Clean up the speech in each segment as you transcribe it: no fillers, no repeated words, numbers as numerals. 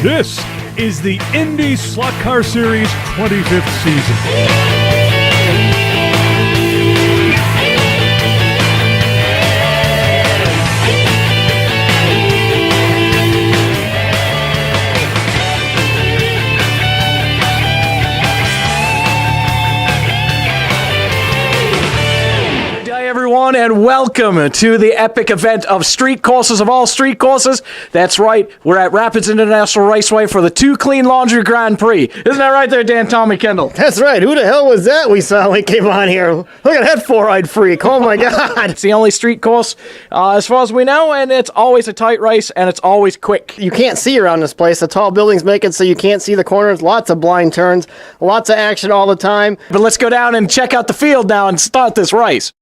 This is the IndySlotCar Series 25th season. And welcome to the epic event of street courses of all street courses. That's right, we're at Rapids International Raceway for the Two Clean Laundry Grand Prix. Isn't that right there, Dan Tommy Kendall? That's right. Who the hell was that we saw when we came on here? Look at that four-eyed freak. Oh, my God. It's the only street course as far as we know, and it's always a tight race, and it's always quick. You can't see around this place. The tall buildings make it so you can't see the corners. Lots of blind turns. Lots of action all the time. But let's go down and check out the field now and start this race.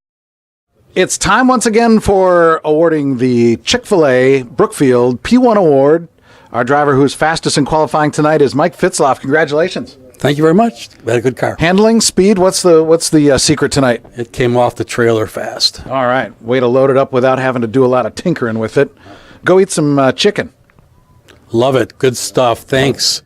It's time once again for awarding the Chick-fil-A Brookfield P1 Award. Our driver who's fastest in qualifying tonight is Mike Fitzloff. Congratulations. Thank you very much. We had a good car. Handling, speed, what's the secret tonight? It came off the trailer fast. All right. Way to load it up without having to do a lot of tinkering with it. Go eat some chicken. Love it. Good stuff. Thanks.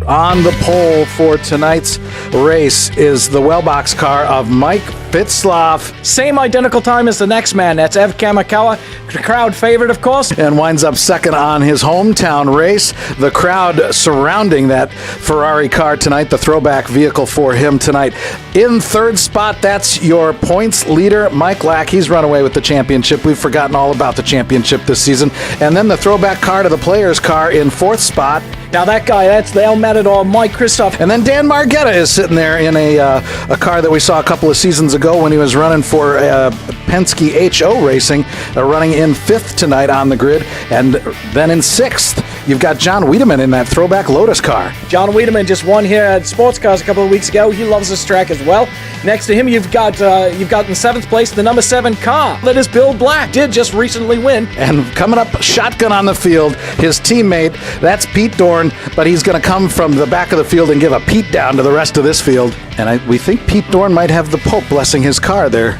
On the pole for tonight's race is the Wellbox car of Mike Fitzloff. Same identical time as the next man. That's Ev Kamikawa, the crowd favorite, of course. And winds up second on his hometown race. The crowd surrounding that Ferrari car tonight, the throwback vehicle for him tonight. In third spot, that's your points leader, Mike Lack. He's run away with the championship. We've forgotten all about the championship this season. And then the throwback car to the player's car in fourth spot. Now that guy, that's the El Matador, Mike Kristoff. And then Dan Margetta is sitting there in a car that we saw a couple of seasons ago when he was running for Penske HO Racing, running in fifth tonight on the grid. And then in sixth, you've got John Wiedemann in that throwback Lotus car. John Wiedemann just won here at Sports Cars a couple of weeks ago. He loves this track as well. Next to him, you've got in seventh place the number 7 car. That is Bill Black. Did just recently win. And coming up shotgun on the field, his teammate, that's Pete Dorn, but he's going to come from the back of the field and give a Pete down to the rest of this field. And we think Pete Dorn might have the Pope blessing his car there.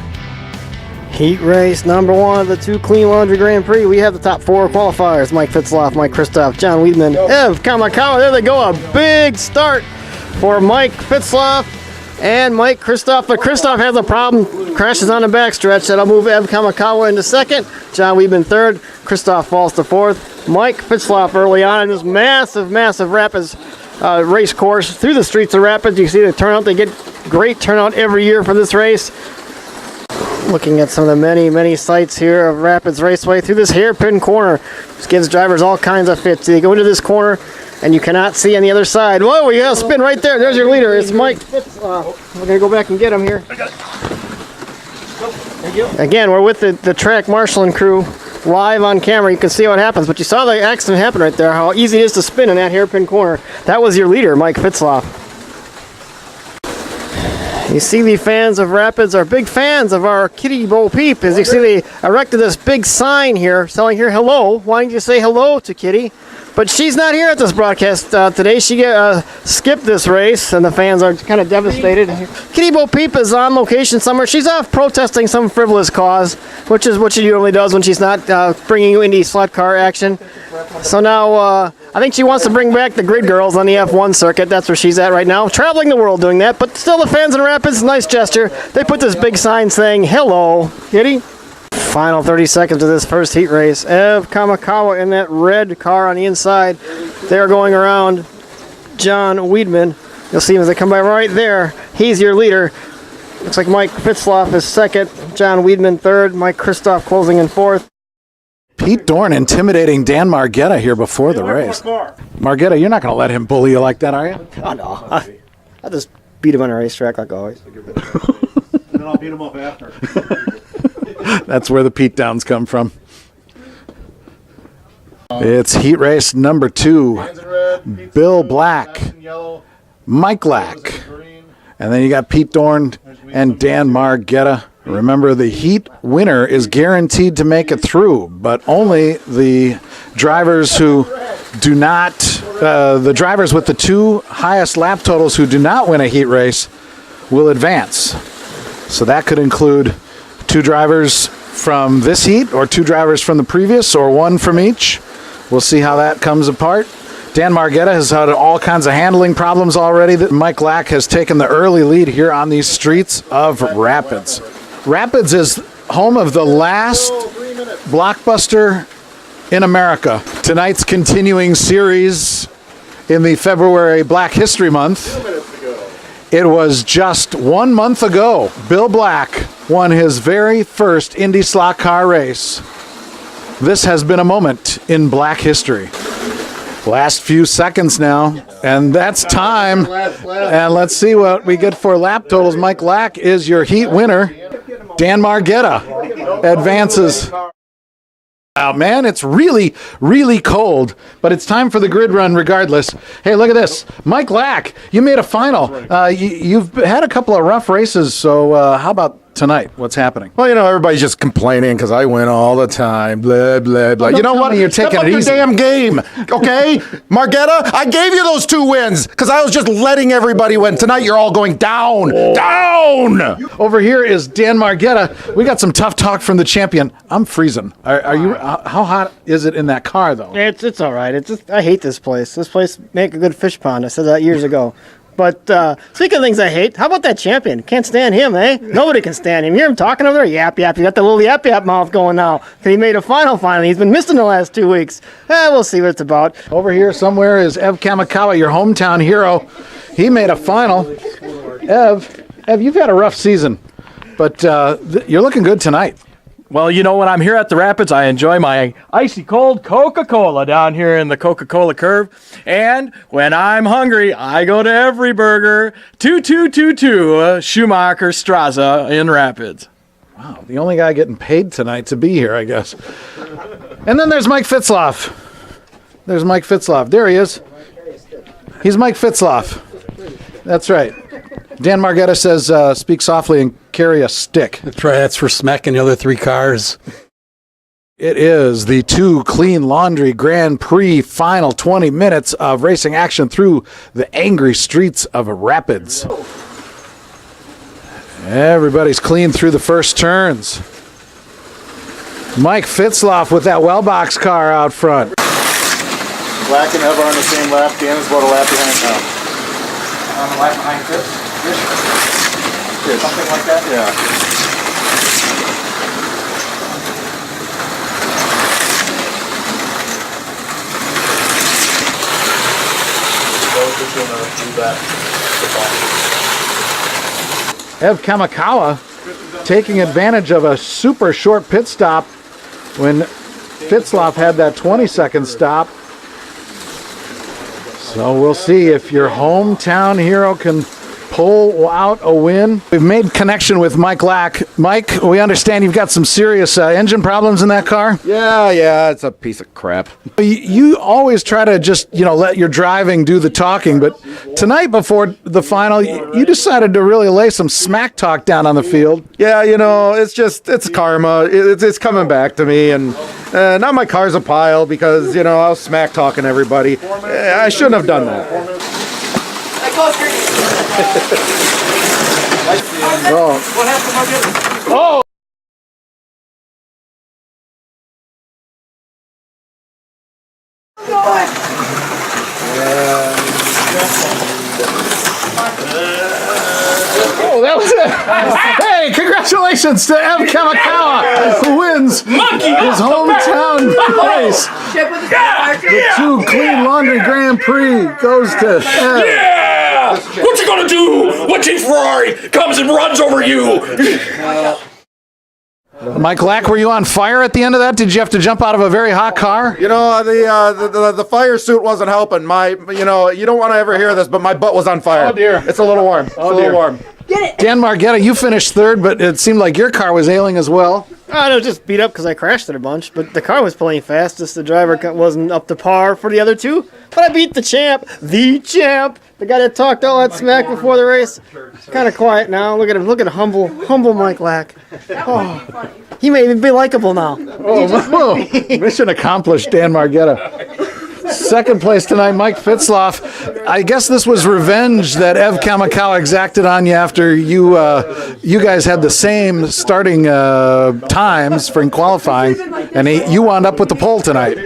Heat race number 1 of the Two Clean Laundry Grand Prix. We have the top 4 qualifiers. Mike Fitzloff, Mike Kristoff, John Wiedemann, Ev Kamikawa. There they go. A big start for Mike Fitzloff and Mike Kristoff. But Kristoff has a problem. Crashes on the backstretch. That'll move Ev Kamikawa into second. John Wiedemann third. Kristoff falls to fourth. Mike Fitzloff early on in this massive Rapids race course through the streets of Rapids. You see the turnout. They get great turnout every year for this race. Looking at some of the many sights here of Rapids Raceway through this hairpin corner. This gives drivers all kinds of fits. You go into this corner and you cannot see on the other side. Whoa, you got a spin right there. There's your leader. It's Mike Fitzloff. We're going to go back and get him here. Again, we're with the track marshalling crew live on camera. You can see what happens, but you saw the accident happen right there, how easy it is to spin in that hairpin corner. That was your leader, Mike Fitzloff. You see the fans of Rapids are big fans of our Kitty Bo Peep. As you see, they erected this big sign here telling her hello. Why don't you say hello to Kitty? But she's not here at this broadcast today. She skipped this race, and the fans are kind of devastated. Kitty Bo Peep is on location somewhere. She's off protesting some frivolous cause, which is what she usually does when she's not bringing you Indy slot car action. So now I think she wants to bring back the grid girls on the F1 circuit. That's where she's at right now, traveling the world doing that. But still, the fans in Rapids, nice gesture. They put this big sign saying, hello, Kitty. Final 30 seconds of this first heat race. Ev Kamikawa in that red car on the inside. They're going around John Wiedemann. You'll see him as they come by right there. He's your leader. Looks like Mike Fitzloff is second. John Wiedemann third. Mike Kristoff closing in fourth. Pete Dorn intimidating Dan Margetta here before the race. Margetta, you're not going to let him bully you like that, are you? Oh, no. I'll just beat him on a racetrack like always. And then I'll beat him up after. That's where the Pete Downs come from. It's heat race number 2. Bill Black, Mike Lack, and then you got Pete Dorn and Dan Margetta. Remember, the heat winner is guaranteed to make it through, but only the drivers who do not, the drivers with the 2 highest lap totals who do not win a heat race will advance. So that could include 2 drivers from this heat, or 2 drivers from the previous, or 1 from each. We'll see how that comes apart. Dan Margetta has had all kinds of handling problems already. Mike Lack has taken the early lead here on these streets of Rapids. Rapids is home of the last blockbuster in America. Tonight's continuing series in the February Black History Month. It was just 1 month ago, Bill Black won his very first IndySlotCar race. This has been a moment in Black history. Last few seconds now, and that's time. And let's see what we get for lap totals. Mike Lack is your heat winner. Dan Margetta advances. Wow, man, it's really, really cold, but it's time for the grid run regardless. Hey, look at this. Mike Lack, you made a final. You've had a couple of rough races, so how about tonight? What's happening? Well, everybody's just complaining because I win all the time. Blah, blah, blah. Well, You know what? you're taking Step up it your easy. damn game, okay? Margetta, I gave you those 2 wins because I was just letting everybody win. Tonight, you're all going down. Down! Over here is Dan Margetta. We got some tough talk from the champion. I'm freezing. Are you? How hot is it in that car, though? It's all right. I hate this place. This place make a good fish pond. I said that years ago. But speaking of things I hate, how about that champion? Can't stand him, eh? Nobody can stand him. You hear him talking over there? Yap, yap. You got the little yap, yap mouth going now. Because he made a final finally. He's been missing the last 2 weeks. We'll see what it's about. Over here somewhere is Ev Kamikawa, your hometown hero. He made a final. Ev, you've had a rough season, but you're looking good tonight. Well, when I'm here at the Rapids, I enjoy my icy cold Coca-Cola down here in the Coca-Cola curve. And when I'm hungry, I go to Every Burger, 2222 Schumacher Straße in Rapids. Wow, the only guy getting paid tonight to be here, I guess. And then there's Mike Fitzloff. There's Mike Fitzloff. There he is. He's Mike Fitzloff. That's right. Dan Margetta says, speak softly and carry a stick. That's right. That's for smacking the other 3 cars. It is the 2 Clean Laundry Grand Prix final 20 minutes of racing action through the angry streets of Rapids. Everybody's clean through the first turns. Mike Fitzloff with that Wellbox car out front. Black and Ev are on the same lap. Dan is about a lap behind now. On the lap behind Fitz? Something like that? Yeah. Ev Kamikawa taking advantage of a super short pit stop when Fitzloff had that 20-second stop. So we'll see if your hometown hero can pull out a win. We've made connection with Mike Lack. Mike, we understand you've got some serious engine problems in that car. Yeah, it's a piece of crap. You always try to just, let your driving do the talking, but tonight before the final, you decided to really lay some smack talk down on the field. Yeah, it's karma. It's coming back to me, and now my car's a pile because, I was smack talking everybody. I shouldn't have done that. Oh! Oh, that was it. Hey, congratulations to Ev Kamikawa, who wins his hometown race. The 2 Clean Laundry Grand Prix goes to Ev. Yeah! What you gonna do when Chief Ferrari comes and runs over you? Mike Lack, were you on fire at the end of that? Did you have to jump out of a very hot car? The fire suit wasn't helping. You don't want to ever hear this, but my butt was on fire. Oh, dear. It's a little warm. A little warm. Dan Margetta, you finished third, but it seemed like your car was ailing as well. I was just beat up because I crashed it a bunch, but the car was playing fast. Just the driver wasn't up to par for the other 2. But I beat the champ, the guy that talked all that smack before the race. Kind of quiet now. Look at him. Look at humble Mike Lack. Oh, he may even be likable now. Oh, mission accomplished, Dan Margetta. Second place tonight, Mike Fitzloff. I guess this was revenge that Ev Kamikawa exacted on you after you guys had the same starting times for qualifying, and you wound up with the pole tonight.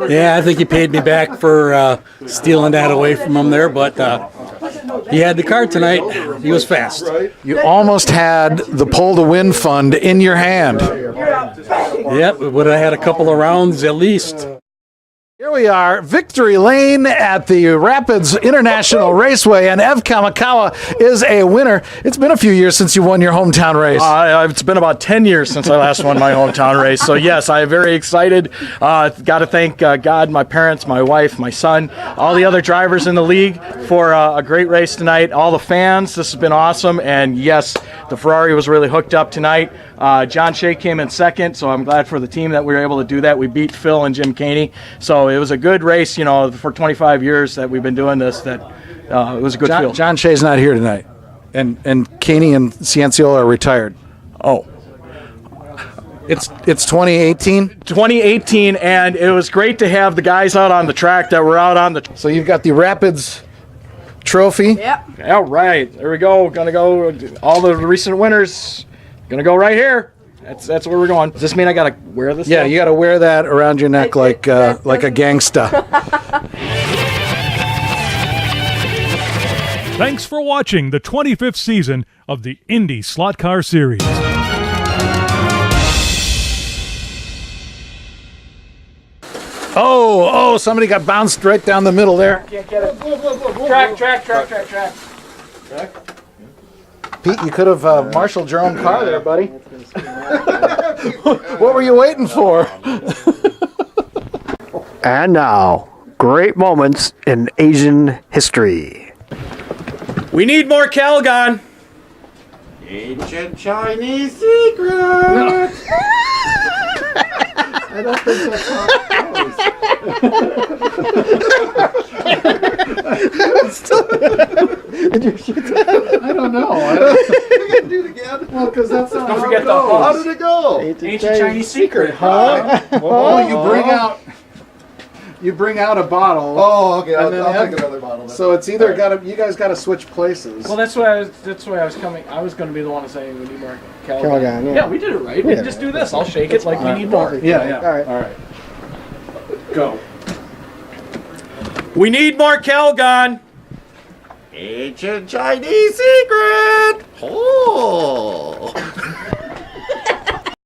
Yeah, I think he paid me back for stealing that away from him there, but he had the car tonight. He was fast. You almost had the Pull to Win fund in your hand. Yep, would have had a couple of rounds at least. Here we are, Victory Lane at the Rapids International Raceway, and Ev Kamikawa is a winner. It's been a few years since you won your hometown race. It's been about 10 years since I last won my hometown race. So, yes, I am very excited. Got to thank God, my parents, my wife, my son, all the other drivers in the league for a great race tonight. All the fans, this has been awesome. And, yes, the Ferrari was really hooked up tonight. John Shea came in second, so I'm glad for the team that we were able to do that. We beat Phil and Jim Caney. So it was a good race, for 25 years that we've been doing this. It was a good feel. John Shea's not here tonight, and Caney and Ciencio are retired. Oh. It's 2018? 2018, and it was great to have the guys out on the track that were out on the... So you've got the Rapids trophy. Yep. All right, there we go. Gonna go, all the recent winners, gonna go right here. That's where we're going. Does this mean I gotta wear this? Yeah, you gotta wear that around your neck like a gangsta. Thanks for watching the 25th season of the IndySlotCar Series. Oh, somebody got bounced right down the middle there. Can't get it. Track. Pete, you could have marshaled your own car there, buddy. What were you waiting for? And now, great moments in Asian history. We need more Calgon. Ancient Chinese secret. I don't think that's how it goes. Did you shoot that? I don't know. You gotta do it again. Well, because that's not Don't how forget it the goes. hose. How did it go? Ancient Chinese secret, huh? You bring out a bottle. Oh, okay. And then I'll take another bottle. So it's either you guys gotta switch places. Well, that's why I was coming. I was going to be the one to say we need more Calgon. Calgon, yeah. Yeah, we did it right. We can just do this. I'll shake it like we need more. Yeah. All right. Go. We need more Calgon. Ancient Chinese secret. Oh.